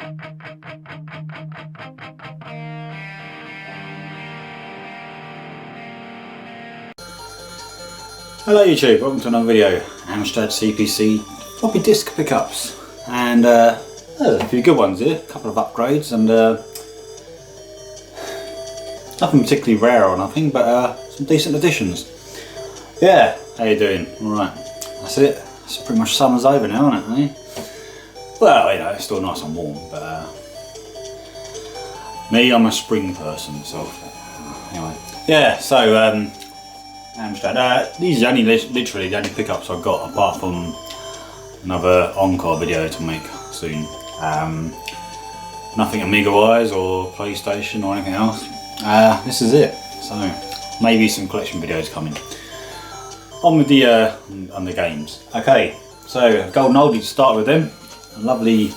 Hello YouTube, welcome to another video. Amstrad CPC floppy disk pickups, and there's a few good ones here, a couple of upgrades, and nothing particularly rare or nothing, but some decent additions. Yeah, how you doing? Alright, that's it. It's pretty much summer's over now, isn't it? Eh? Well, you know, it's still nice and warm, but me, I'm a spring person, so anyway. Yeah, so Amstrad. These are only literally the only pickups I've got, apart from another Encore video to make soon. Nothing Amiga-wise or PlayStation or anything else. This is it. So maybe some collection videos coming. On with the games. Okay, so golden oldie to start with them. A lovely,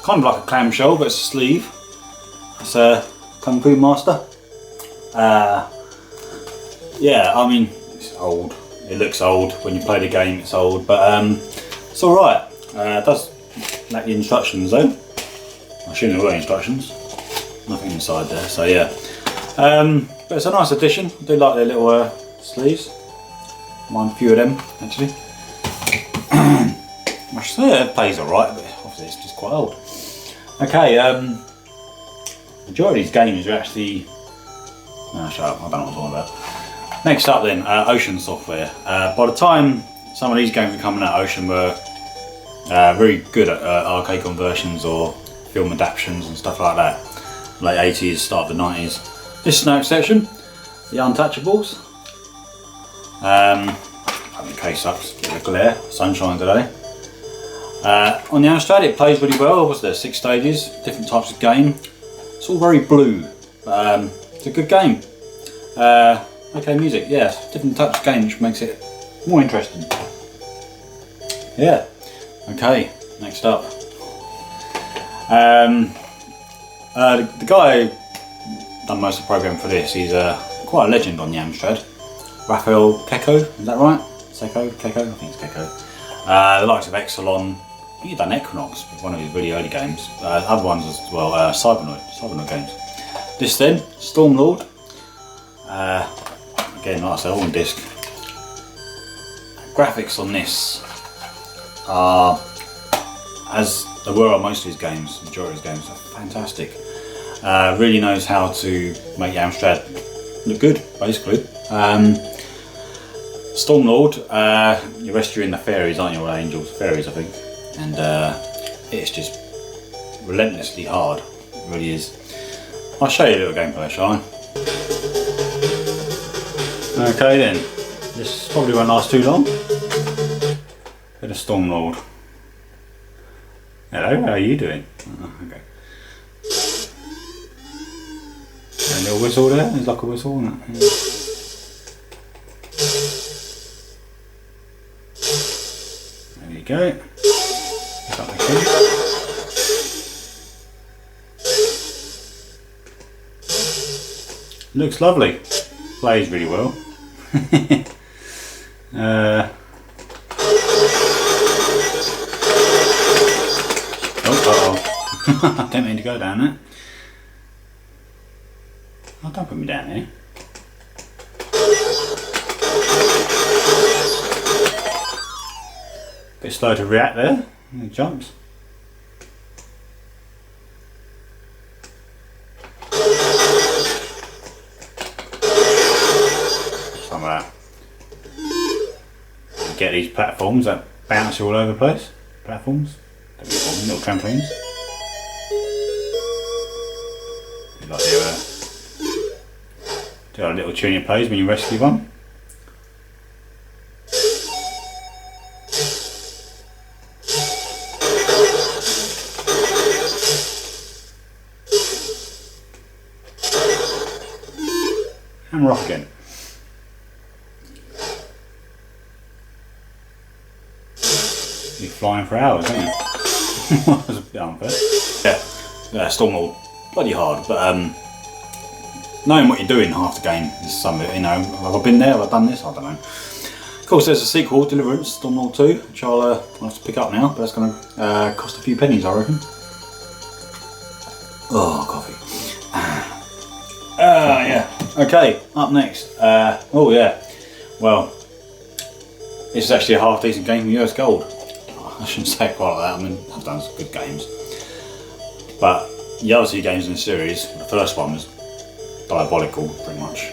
kind of like a clamshell, but it's a sleeve. It's a Kung Fu Master. Yeah, I mean, it's old. It looks old when you play the game. It's old, but it's all right. It does lack the instructions though. I assume there were instructions. Nothing inside there, so yeah. But it's a nice addition. I do like their little sleeves. Mind a few of them actually. It plays all right, but obviously it's just quite old. Okay, majority of these games are actually. No, shut up. I don't know what I'm talking about. Next up then, Ocean software. By the time some of these games were coming out, Ocean were very good at arcade conversions or film adaptations and stuff like that. Late 80s, start of the 90s. This is no exception. The Untouchables. The case sucks, bit of a glare, sunshine today. On the Amstrad it plays really well. What's there, 6 stages, different types of game. It's all very blue, but it's a good game. Okay, music, yes, different types of game, which makes it more interesting. Yeah. Okay, next up. The guy who done most of the program for this, he's quite a legend on the Amstrad. Raphael Keko, is that right? Keko? I think it's Keko. The likes of Exelon. I think he's done Equinox, one of his really early games. Other ones as well, Cybernoid games. This then, Stormlord. Again, like I said, all on disc. Graphics on this are, as they were on most of his games, majority of his games, are fantastic. Really knows how to make Amstrad look good, basically. Stormlord, you're rescuing the fairies, aren't you, or angels? Fairies, I think. And it's just relentlessly hard, it really is. I'll show you a little gameplay, shall I? Okay then, this probably won't last too long. Bit of Stormlord. Hello, how are you doing? Oh, okay. A little whistle there, there's like a whistle, isn't it? Yeah. There you go. Looks lovely. Plays really well. I didn't mean to go down there. Oh, don't put me down there. Bit slow to react there. It jumps. Some of that. You get these platforms that bounce all over the place. Platforms. Little trampolines. Like do a little tune it plays when you rescue one. And rock again. You're flying for hours, aren't you? That's a bit unfair. Yeah, Stormlord, bloody hard, but knowing what you're doing half the game is something, you know, have I been there, have I done this, I don't know. Of course there's a sequel, Deliverance, Stormlord 2, which I'll have to pick up now, but that's going to cost a few pennies I reckon. Oh, coffee. Yeah. Okay, up next. Oh yeah. Well, this is actually a half decent game from US Gold. I shouldn't say it quite like that. I mean, I've done some good games, but the other two games in the series, the first one was diabolical, pretty much.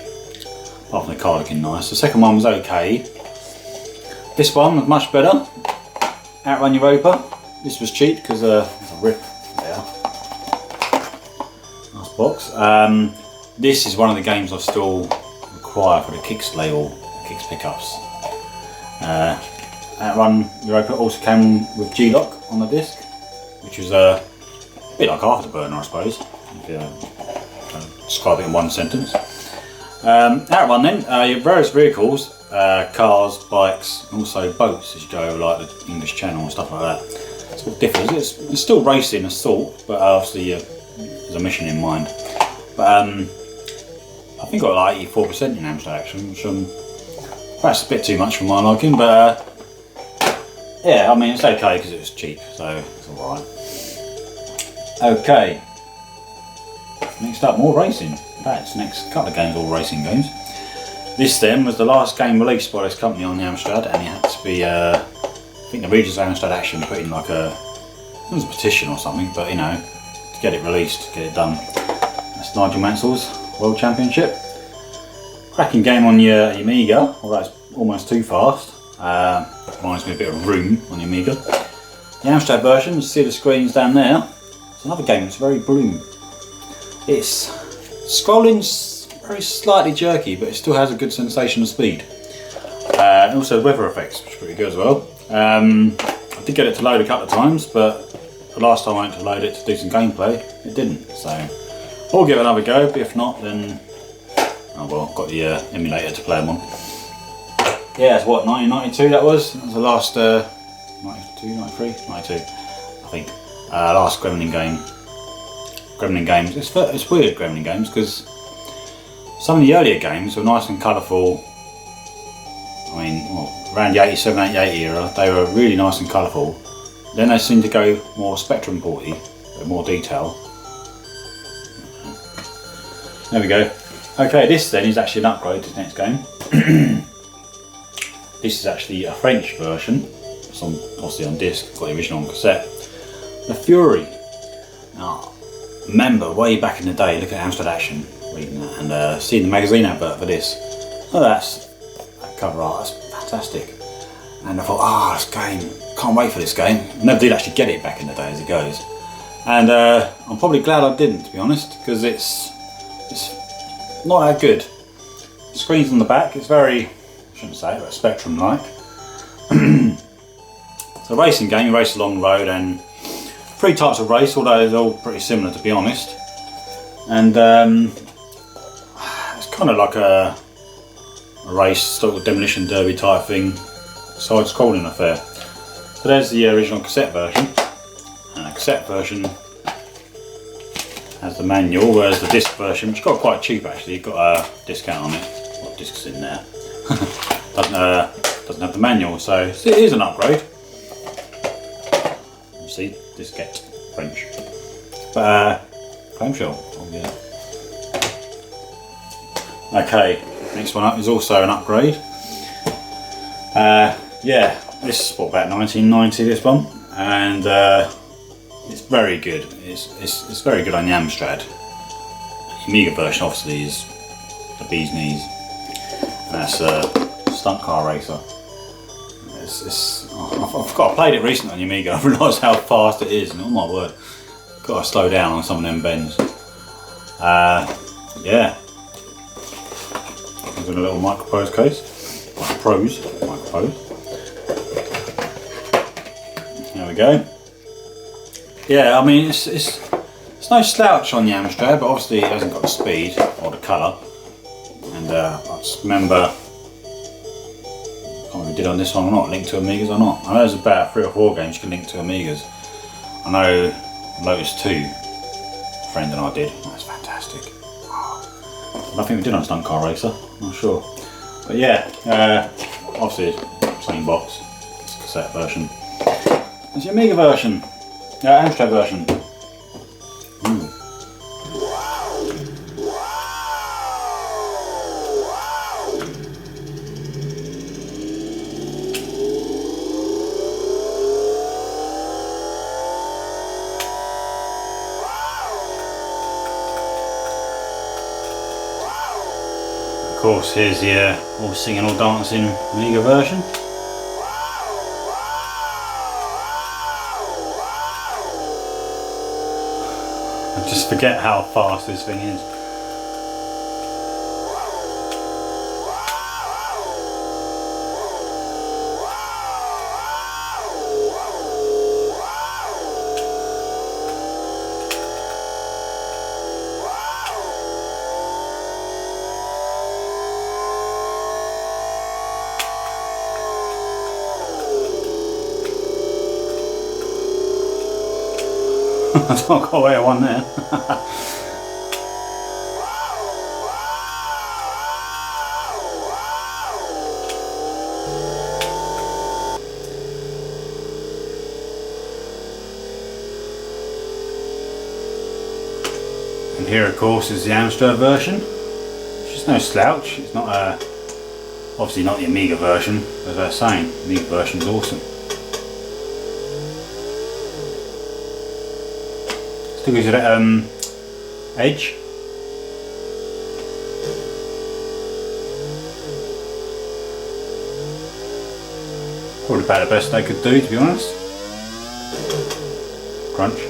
Apart from the card looking nice. The second one was okay. This one was much better. Outrun Europa. This was cheap because there's a rip there. Nice box. This is one of the games I still require for the Kicks label, Kicks pickups. Outrun Europa also came with G-Lock on the disc, which was a bit like Afterburner, I suppose, if you describe it in one sentence. Outrun then, your various vehicles, cars, bikes, and also boats as you go over like the English Channel and stuff like that. It sort of differs. It's still racing as thought, but obviously there's a mission in mind. But I think I got like 84% in Amstrad Action, which perhaps a bit too much for my liking, but yeah, I mean it's okay because it was cheap, so it's alright. Okay, next up, more racing. In fact, next couple of games all racing games. This then was the last game released by this company on the Amstrad, and it had to be, I think the Regis Amstrad Action put in like it was a petition or something, but you know, to get it released, to get it done. That's Nigel Mansell's World Championship. Cracking game on your Amiga, although it's almost too fast. Reminds me a bit of Room on the Amiga. The Amstrad version, you see the screens down there. It's another game that's very blue. It's scrolling's very slightly jerky, but it still has a good sensation of speed. And also the weather effects, which is pretty good as well. I did get it to load a couple of times, but the last time I went to load it to do some gameplay, it didn't. So I'll give it another go, but if not, then oh well, I've got the emulator to play them on. Yeah, it's what, 1992 that was? That was the last 92, 93? 92, I think. Last Gremlin game. Gremlin games. It's weird, Gremlin games, because some of the earlier games were nice and colourful. I mean, well, around the 87, 88 era, they were really nice and colourful. Then they seemed to go more Spectrum porty, with more detail. There we go. Okay, this then is actually an upgrade to the next game. This is actually a French version. It's obviously on disc, got the original on cassette. The Fury. Now, remember way back in the day, looking at Amstrad Action, reading that, and seeing the magazine advert for this. Oh, that cover art, that's fantastic. And I thought, this game, can't wait for this game. I never did actually get it back in the day as it goes. And I'm probably glad I didn't, to be honest, because it's not that good. The screen's on the back, it's very, I shouldn't say it, but Spectrum-like. It's a racing game, you race along the road, and three types of race, although they're all pretty similar to be honest. And it's kind of like a race, sort of demolition derby type thing, side-scrolling affair. So there's the original cassette version, and the cassette version has the manual, whereas the disc version, which got quite cheap actually, got a discount on it. What disc's in there? doesn't have the manual, so it is an upgrade. You see, diskette, French. But clamshell, oh yeah. Okay, next one up is also an upgrade. Yeah, this is what, about 1990, this one, and it's very good. It's very good on the Amstrad. The Amiga version obviously is the bee's knees, and that's Stunt Car Racer. I forgot I played it recently on the Amiga. I realised how fast it is, and oh my word, got to slow down on some of them bends. Yeah. Comes in a little Microprose case. Microprose. There we go. Yeah, I mean it's no slouch on the Amstrad, but obviously it hasn't got the speed or the colour. And I just remember, I can't remember if we did on this one or not, link to Amigas or not. I know there's about 3 or 4 games you can link to Amigas. I know Lotus 2, a friend and I did. That's fantastic. I think we did on Stunt Car Racer, I'm not sure. But yeah, obviously same box, it's a cassette version. There's the Amiga version, Amstrad version. course, here's the all singing, all dancing Amiga version. I just forget how fast this thing is. I've not got away with one there. And here of course is the Amstrad version, which is no slouch. It's not obviously not the Amiga version, as I was saying, the Amiga version is awesome. Still gives you that edge. Probably about the best they could do, to be honest. Crunch.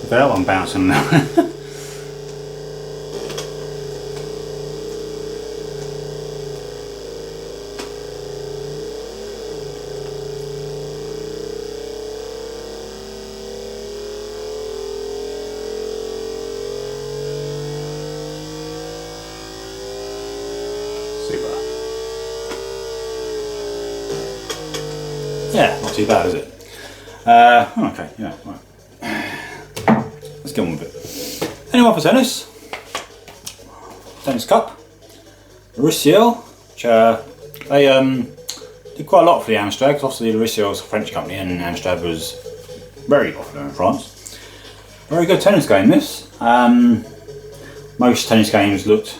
That one bouncing now. Super. Yeah, not too bad, is it? Okay, yeah, right. Let's get on with it. Anyone for tennis? Tennis cup. Lariciel, which they did quite a lot for the Amstrad, because obviously Lariciel is a French company and Amstrad was very popular in France. Very good tennis game this. Most tennis games looked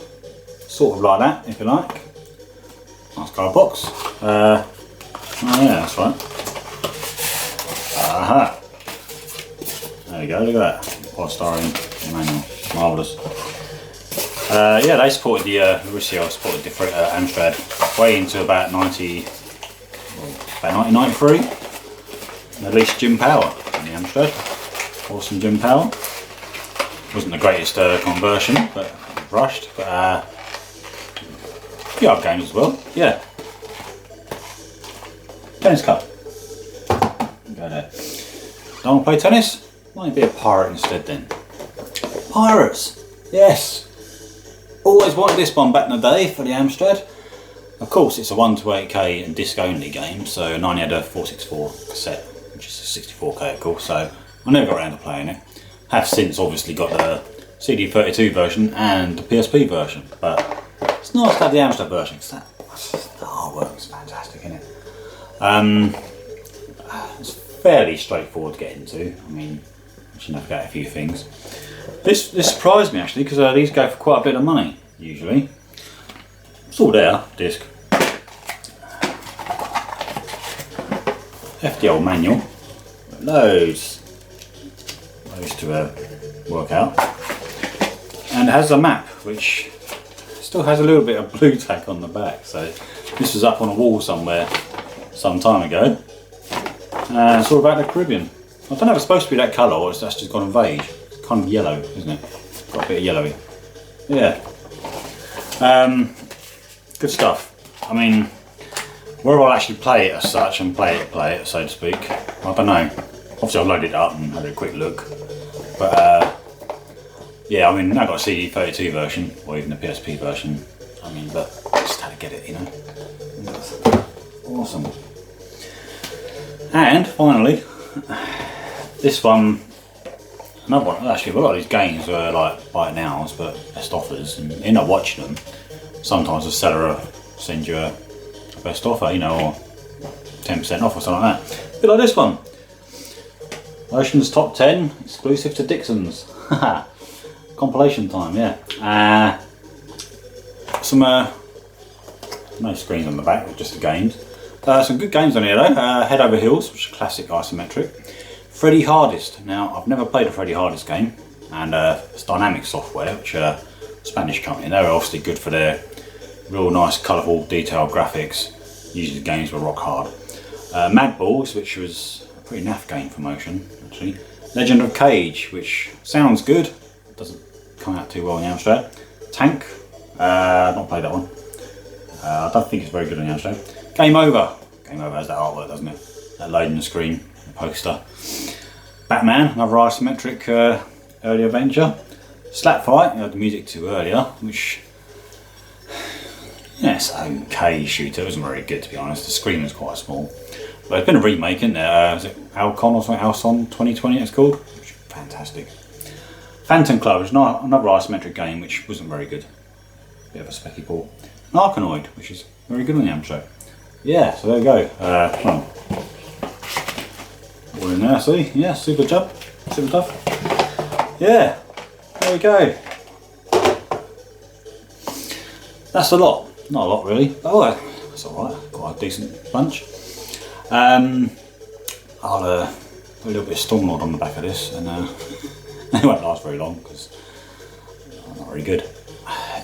sort of like that, if you like. Nice card box. Oh yeah, that's right. Aha. There we go, look at that. Polystyrene manual, marvellous. Yeah, they supported the Lariciel supported the Amstrad way into about 1993. And at least Jim Power on the Amstrad. Awesome Jim Power. Wasn't the greatest conversion, but rushed. But few other games as well. Yeah. Tennis cup. Go there. Don't want to play tennis? Might be a pirate instead then. Pirates! Yes! Always wanted this one back in the day for the Amstrad. Of course it's a 1 to 8K and disc only game, so I only had a 464 cassette, which is a 64K of course, so I never got around to playing it. Have since obviously got the CD32 version and the PSP version, but it's nice to have the Amstrad version because the artwork's fantastic, isn't it? It's fairly straightforward to get into. I mean, I should navigate a few things. This surprised me actually, because these go for quite a bit of money usually. It's all there, disc. Hefty old manual, loads to work out, and it has a map which still has a little bit of blue tack on the back. So this was up on a wall somewhere some time ago. It's all about the Caribbean. I don't know if it's supposed to be that colour or that's just gone beige. It's kind of yellow, isn't it? Got a bit of yellowy. Yeah. Good stuff. I mean, whether I'll actually play it as such and play it so to speak, I don't know. Obviously I've loaded it up and had a quick look. But yeah, I mean, I've got a CD32 version or even a PSP version. I mean, but I just had to get it, you know. That's awesome. And finally, this one another one, actually a lot of these games were like buy it nows, but best offers, and you end up watching them. Sometimes the seller will send you a best offer, you know, or 10% off or something like that. A bit like this one. Ocean's Top 10, exclusive to Dixon's. Compilation time, yeah. Some no screens on the back, just the games. Some good games on here though. Head Over Heels, which is classic isometric. Freddy Hardest. Now, I've never played a Freddy Hardest game, and it's Dynamic Software, which are a Spanish company. They're obviously good for their real nice, colourful, detailed graphics. Usually the games were rock hard. Mad Balls, which was a pretty naff game for motion, actually. Legend of Cage, which sounds good, doesn't come out too well on the Amstrad. Tank, I've not played that one. I don't think it's very good on the Amstrad. Game Over. Game Over has that artwork, doesn't it? That loading the screen, the poster. Batman, another isometric early adventure. Slap Fight, you had the music to earlier, which, yeah, it's an okay shooter. It wasn't very good, to be honest. The screen was quite small. But there's been a remake, isn't there? Is it Alcon or something? Alcon 2020 it's called? Which is fantastic. Phantom Club is another isometric game which wasn't very good. Bit of a specky port. And Arkanoid, which is very good on the Amstrad. Yeah, so there we go. Well, all in there, see? Yeah, super job. Super tough. Yeah, there we go. That's a lot. Not a lot really. Oh, that's alright. Quite a decent bunch. I'll put a little bit of Stormlord on the back of this, and it won't last very long because I'm not very good.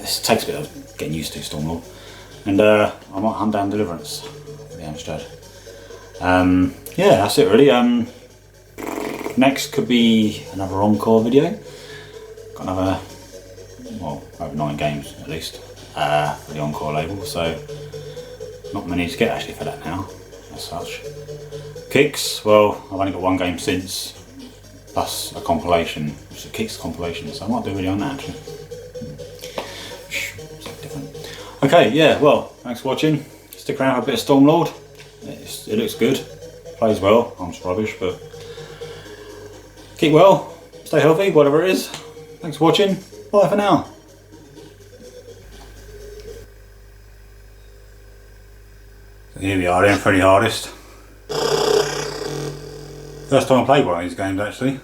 This takes a bit of getting used to Stormlord, and I might hunt down Deliverance for the Amstrad. Yeah, that's it really. Next could be another encore video. Got another, well, over 9 games at least for the encore label, so not many to get actually for that now. As such. Kicks, well, I've only got 1 game since, plus a compilation, which is a Kicks compilation, so I might do a video on that actually. Different. Okay, yeah, well, thanks for watching. Stick around for a bit of Stormlord. It looks good, plays well. I'm just rubbish, but keep well, stay healthy, whatever it is. Thanks for watching. Bye for now. Here we are then, Freddy Hardest. First time I played one of these games actually.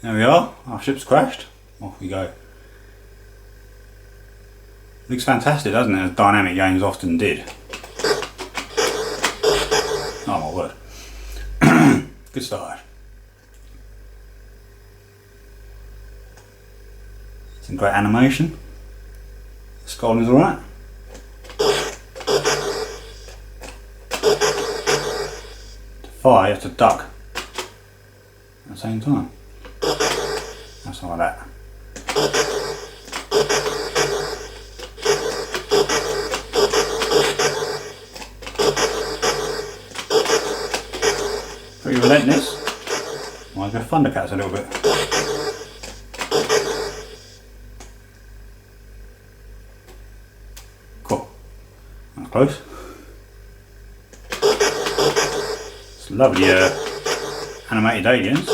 There we are, our ship's crashed. Off we go. Looks fantastic, doesn't it, as dynamic games often did. Oh my word. Good start. Some great animation. The scrolling's alright. Fire, you have to duck at the same time. That's like that. Pretty relentless. Might go Thundercats a little bit. Cool. That's close. Lovely animated aliens.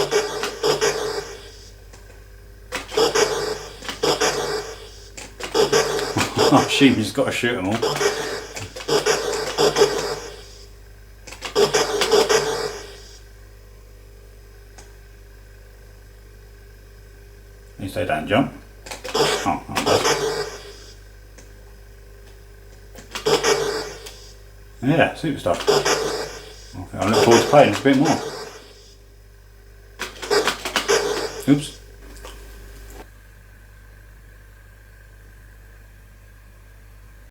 Oh, sheep has got to shoot them all. At least they don't jump. Oh, yeah, super stuff. I look forward to playing this a bit more. Oops.